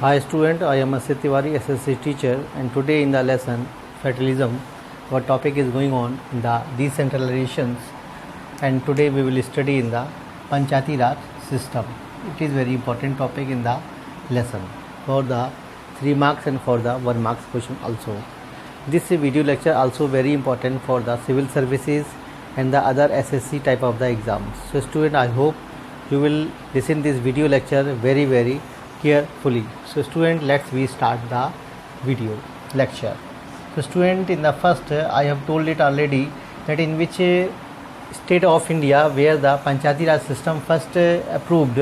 Hi student, I am Asit Tiwari, SSC teacher, and today in the lesson Federalism, our topic is going on in the decentralizations, and today we will study in the Panchayati Raj system. It is very important topic in the lesson for the 3 marks and for the 1 marks question also. This video lecture also very important for the civil services and the other SSC type of the exams. So student, I hope you will listen this video lecture very carefully. So student, let's we start the video lecture. So student, in the first I have told it already that in which state of India where the Panchayati Raj system first approved,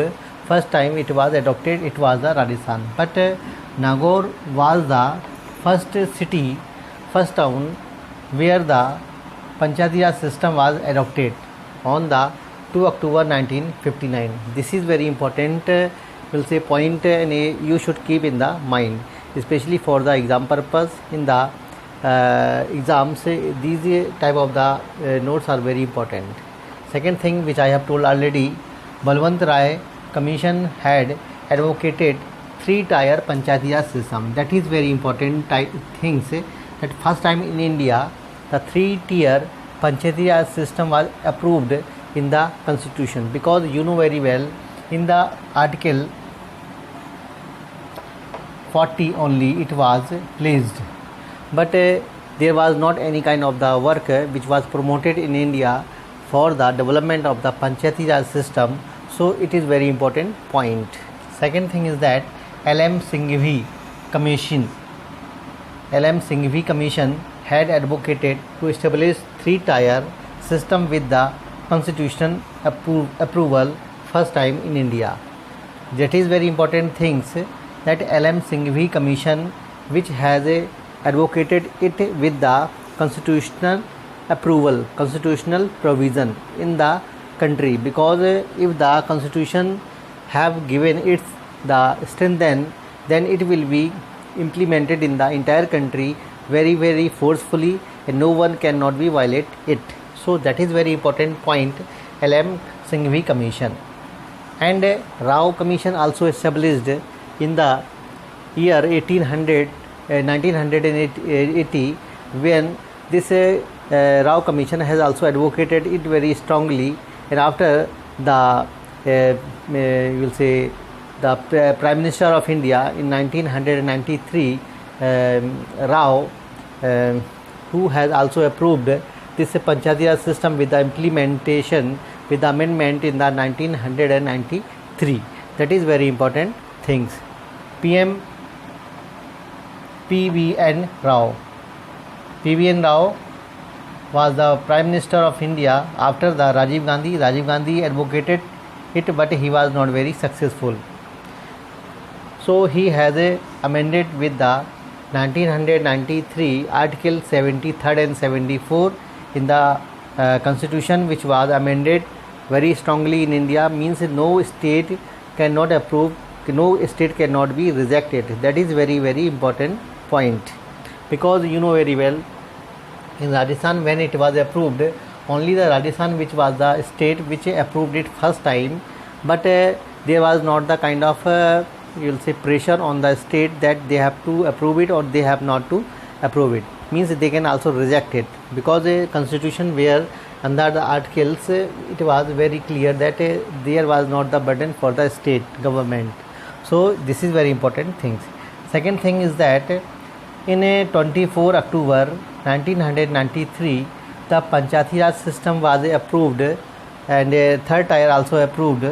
first time it was adopted, it was the Rajasthan. But Nagaur was the first city, first town where the Panchayati Raj system was adopted on the 2 October 1959. This is very important will say point, and you should keep in the mind, especially for the exam purpose. In the exams, these type of the notes are very important. Second thing which I have told already, Balwant Rai Commission had advocated 3-tier Panchayati Raj system. That is very important things, that first time in India the 3-tier Panchayati Raj system was approved in the constitution, because you know very well in the article 40 only it was placed, but there was not any kind of the work which was promoted in India for the development of the Panchayati Raj system. So it is very important point. Second thing is that L.M. Singhvi Commission had advocated to establish 3-tier system with the constitution approval first time in India. That is very important things, that L.M. Singhvi Commission which has advocated it with the constitutional approval, constitutional provision in the country, because if the constitution have given its the strength, then it will be implemented in the entire country very forcefully, and no one cannot be violate it. So that is very important point, L.M. Singhvi Commission. And Rao Commission also established in the year 1980, when this Rao Commission has also advocated it very strongly, and after the you will say the Prime Minister of India in 1993, Rao, who has also approved this Panchayati Raj system with the implementation, with the amendment in the 1993. That is very important things. PM P.V.N. Rao was the Prime Minister of India after the Rajiv Gandhi advocated it, but he was not very successful. So he has amended with the 1993 Article 73 and 74 in the Constitution, which was amended very strongly in India, means no state cannot approve, no state cannot be rejected. That is very important point, because you know very well in Rajasthan when it was approved, only the Rajasthan which was the state which approved it first time, but there was not the kind of you will say pressure on the state that they have to approve it or they have not to approve it, means they can also reject it, because a constitution where under the articles it was very clear that there was not the burden for the state government. So this is very important things. Second thing is that in a 24 October 1993 the Panchayati Raj system was approved, and a 3rd tier also approved.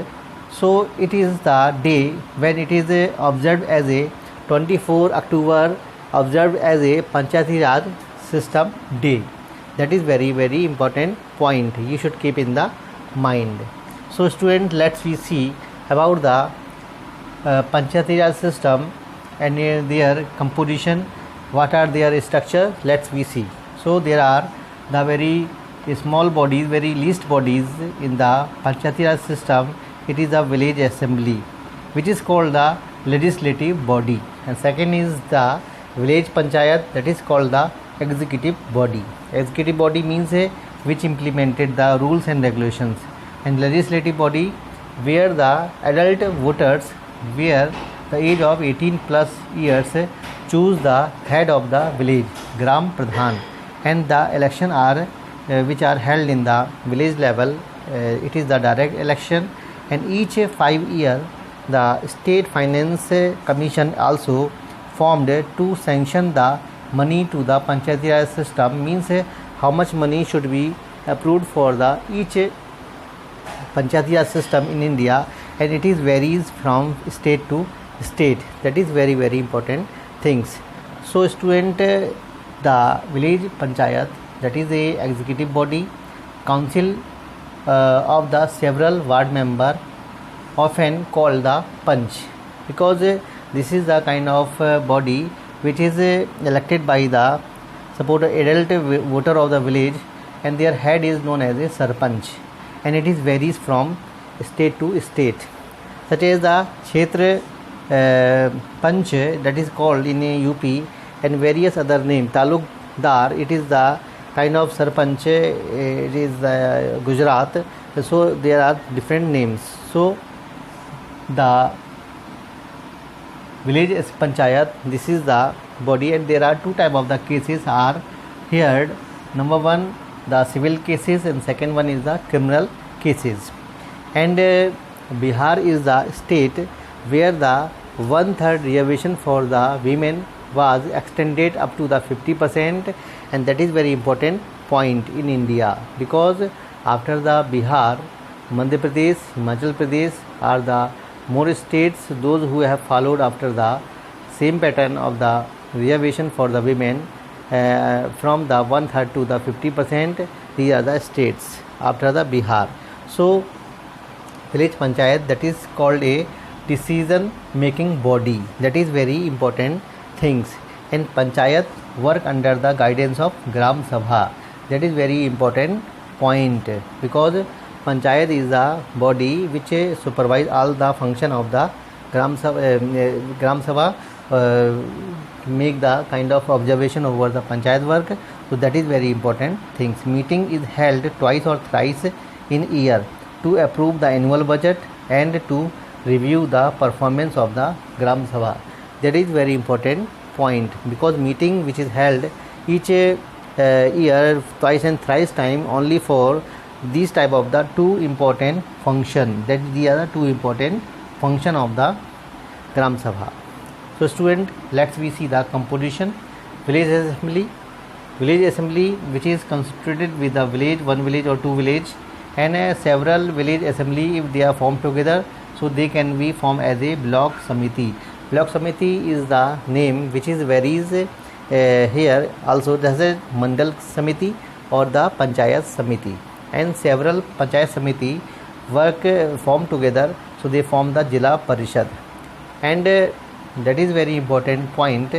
So it is the day when it is observed as a 24 October, observed as a Panchayati Raj system day. That is very important point, you should keep in the mind. So student, let's we see about the Panchayati Raj system and their composition, what are their structure, let's we see. So there are the very small bodies, very least bodies in the Panchayati Raj system. It is a village assembly, which is called the legislative body, and second is the village panchayat, that is called the executive body. Executive body means which implemented the rules and regulations, and legislative body where the adult voters were the age of 18 plus years, choose the head of the village, Gram Pradhan, and the election are which are held in the village level. It is the direct election, and each 5 year the State Finance Commission also formed to sanction the money to the Panchayati Raj system, means how much money should be approved for the each Panchayati Raj system in India, and it is varies from state to state. That is very very important things. So student, the village panchayat, that is a executive body, council of the several ward member, often called the panch, because this is the kind of body which is elected by the suppose adult voter of the village, and their head is known as a sarpanch, and it is varies from state to state, such as the kshetra panch, that is called in UP, and various other name. Talukdar, it is the kind of sarpanch, it is Gujarat. So there are different names. So the village panchayat, this is the body, and there are two type of the cases are heard. Number one, the civil cases, and second one is the criminal cases. And Bihar is the state where the 1/3 reservation for the women was extended up to the 50%, and that is very important point in India, because after the Bihar, Madhya Pradesh, Himachal Pradesh are the more states those who have followed after the same pattern of the reservation for the women from the 1/3 to the 50%. These are the states after the Bihar. So village panchayat, that is called a decision making body, that is very important things, and panchayat work under the guidance of Gram Sabha. That is very important point, because panchayat is the body which supervise all the function of the Gram Sabha, make the kind of observation over the panchayat work. So that is very important things. Meeting is held twice or thrice in year to approve the annual budget and to review the performance of the Gram Sabha. That is very important point, because meeting which is held each year twice and thrice time only for these type of the two important function, that these are the two important function of the Gram Sabha. So student, let's we see the composition. Village assembly which is constituted with the village, one village or two village, and several village assembly, if they are formed together, so they can be formed as a block samiti. Block samiti is the name which is varies here also. There is a mandal samiti or the panchayat samiti, and several panchayat samiti work form together, so they form the Jila Parishad. And that is very important point,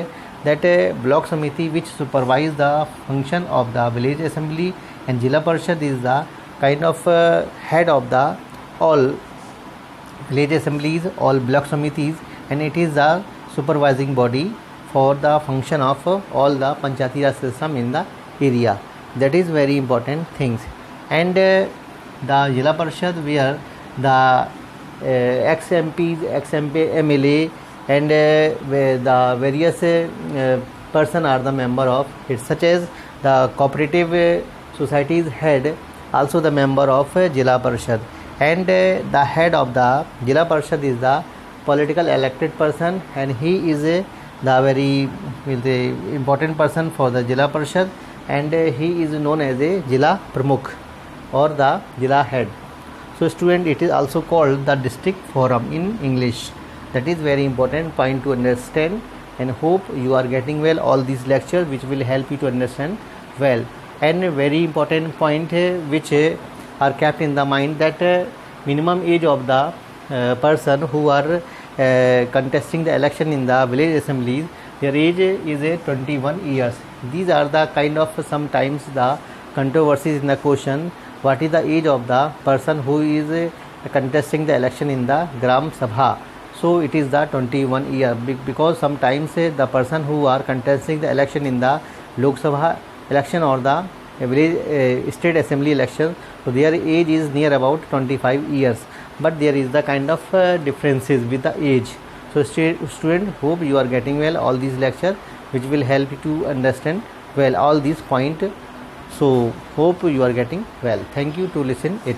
that block samiti which supervise the function of the village assembly, and Jila Parishad is the kind of head of the all village assemblies, all block samitis, and it is the supervising body for the function of all the Panchayati Raj system in the area. That is very important things. And the Jila Parishad, where the ex-MPs, ex-MP, MLA, and the various person are the member of it, such as the cooperative society's head, also the member of Jila Parishad. And the head of the Jila Parishad is the political elected person, and he is the very important person for the Jila Parishad, and he is known as a Jila Pramukh or the Jila head. So student, it is also called the district forum in English. That is very important point to understand, and hope you are getting well all these lectures which will help you to understand well. And a very important point which are kept in the mind, that minimum age of the person who are contesting the election in the village assemblies, their age is 21 years. These are the kind of sometimes the controversies in the question, what is the age of the person who is contesting the election in the Gram Sabha. So it is the 21 year, because sometimes the person who are contesting the election in the Lok Sabha election or the village state assembly election, so their age is near about 25 years, but there is the kind of differences with the age. So student, hope you are getting well all these lectures, which will help you to understand well all these points. So hope you are getting well. Thank you to listen it.